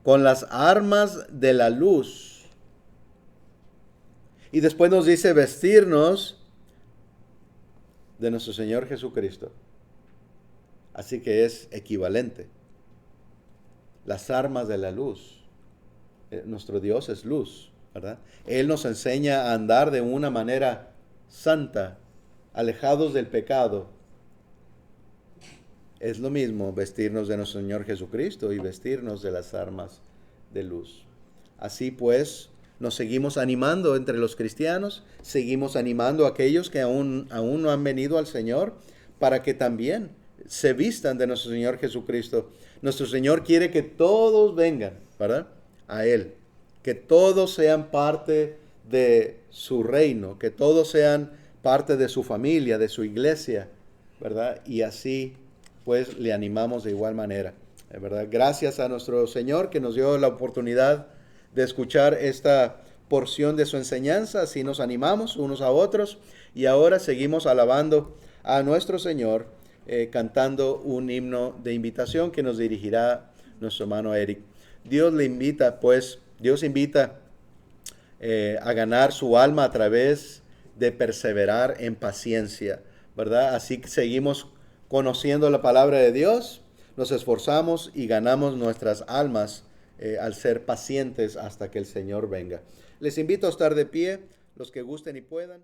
con las armas de la luz. Y después nos dice vestirnos de nuestro Señor Jesucristo. Así que es equivalente. Las armas de la luz. Nuestro Dios es luz, ¿verdad? Él nos enseña a andar de una manera santa, alejados del pecado. Es lo mismo vestirnos de nuestro Señor Jesucristo y vestirnos de las armas de luz. Así pues, nos seguimos animando entre los cristianos, seguimos animando a aquellos que aún no han venido al Señor, para que también se vistan de nuestro Señor Jesucristo. Nuestro Señor quiere que todos vengan, ¿verdad? A Él, que todos sean parte de su reino, que todos sean parte de su familia, de su iglesia, ¿verdad? Y así, pues, le animamos de igual manera, ¿verdad? Gracias a nuestro Señor que nos dio la oportunidad de escuchar esta porción de su enseñanza, así nos animamos unos a otros y ahora seguimos alabando a nuestro Señor, cantando un himno de invitación que nos dirigirá nuestro hermano Eric. Dios le invita, pues, Dios invita a ganar su alma a través de perseverar en paciencia, ¿verdad? Así que seguimos conociendo la palabra de Dios, nos esforzamos y ganamos nuestras almas al ser pacientes hasta que el Señor venga. Les invito a estar de pie, los que gusten y puedan.